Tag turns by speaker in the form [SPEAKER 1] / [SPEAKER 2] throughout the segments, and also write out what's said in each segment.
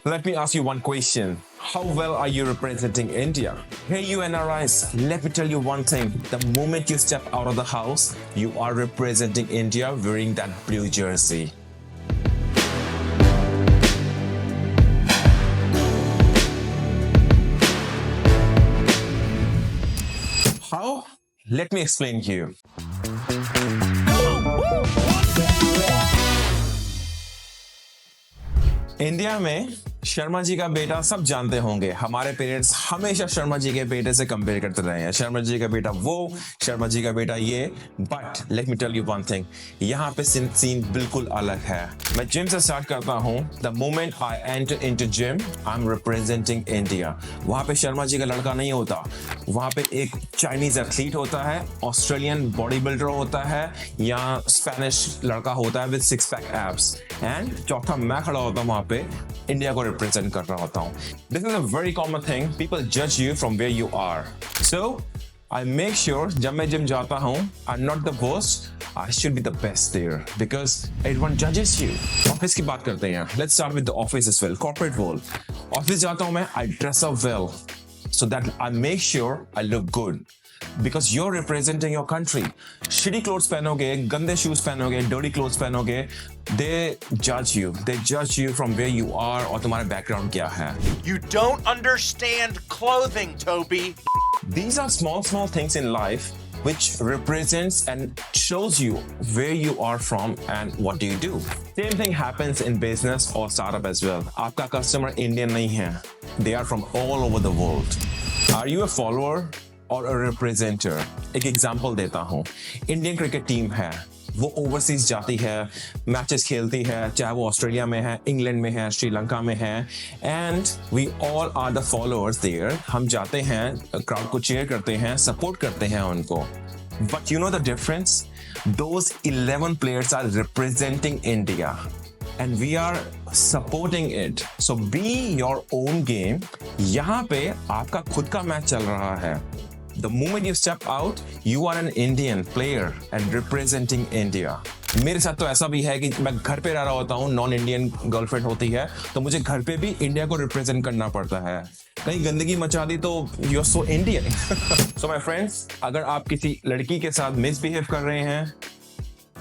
[SPEAKER 1] Let me ask you one question. How well are you representing India? Hey, you NRIs, let me tell you one thing. The moment you step out of the house, you are representing India wearing that blue jersey. How? Let me explain to you. India में शर्मा जी का बेटा सब जानते होंगे. हमारे parents हमेशा शर्मा जी के बेटे से कंपेयर करते रहे हैं. शर्मा जी का बेटा वो, शर्मा जी का बेटा ये. But let me tell you one thing, यहाँ पे सीन बिल्कुल अलग है. मैं जिम से स्टार्ट करता हूँ. The moment I enter into gym, I am representing India. वहाँ पे शर्मा जी का लड़का नहीं होता. वहाँ पे एक चाइनीज एथलीट होता है, ऑस्ट्रेलियन बॉडी बिल्डर होता है, या स्पेनिश लड़का होता है विद 6 पैक एब्स, एंड चौथा मैं खड़ा होता हूँ वहाँ पे इंडिया को रिप्रेजेंट कर रहा होता हूँ. This is a very common thing. People जज you from where you are. So I make sure जब मैं जिम जाता हूँ, I'm not the worst, I should be the best there because everyone judges you. Office की बात करते हैं. Let's start with the office as well. Corporate world. Office जाता हूँ मैं, I dress up well so that I make sure I look good because you're representing your country. Shitty clothes पहनोगे, गंदे shoes पहनोगे, dirty clothes पहनोगे, they judge you. They judge you from where you are और तुम्हारा background क्या है.
[SPEAKER 2] You don't understand clothing, Toby.
[SPEAKER 1] These are small things in life which represents and shows you where you are from and what do you do. Same thing happens in business or startup as well. आपका customer Indian नहीं है. They are from all over the world. Are you a follower or a representer? एक example देता हूँ. Indian cricket team है. वो overseas जाती है, मैचेस खेलती है, चाहे वो ऑस्ट्रेलिया में है, इंग्लैंड में है, श्रीलंका में है, and we all are the followers there. हम जाते हैं, क्राउड को चीयर करते हैं, सपोर्ट करते हैं उनको. But you know the difference, those 11 players are representing India and we are supporting it. So be your own game. यहाँ पे आपका खुद का मैच चल रहा है. The moment you step out, you are an Indian player and representing India. मेरे साथ तो ऐसा भी है कि मैं घर पे रह रहा होता हूँ, नॉन इंडियन गर्लफ्रेंड होती है, तो मुझे घर पे भी इंडिया को रिप्रेजेंट करना पड़ता है. कहीं गंदगी मचा दी तो you are so Indian. So my friends, अगर आप किसी लड़की के साथ मिसबिहेव कर रहे हैं,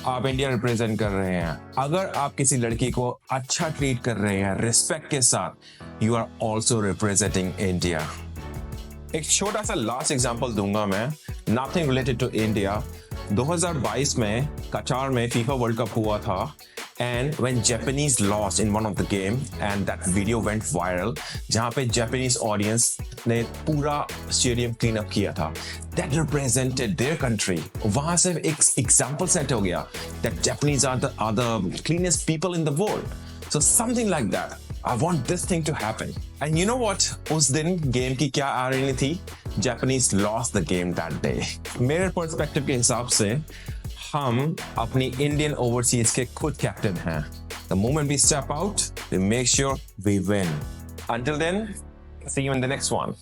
[SPEAKER 1] आप इंडिया रिप्रेजेंट कर रहे हैं. अगर आप किसी लड़की को अच्छा ट्रीट कर रहे हैं रिस्पेक्ट के साथ, you are also representing India. एक छोटा सा लास्ट एग्जांपल दूंगा मैं, नथिंग रिलेटेड टू इंडिया. 2022 में कतार में फीफा वर्ल्ड कप हुआ था, and when Japanese lost in one of the game and that video went viral, जहाँ पे Japanese audience ने पूरा स्टेडियम क्लीन अप किया था. That represented their country. वहाँ से एक example set हो गया that Japanese are the cleanest people in the world. So something like that. I want this thing to happen. And you know what? उस दिन game की क्या आयरनी थी? Japanese lost the game that day. मेरे perspective के हिसाब से हम अपनी इंडियन ओवरसीज के खुद कैप्टन हैं. The moment we step out, we make sure we win. Until then, see you in the next one.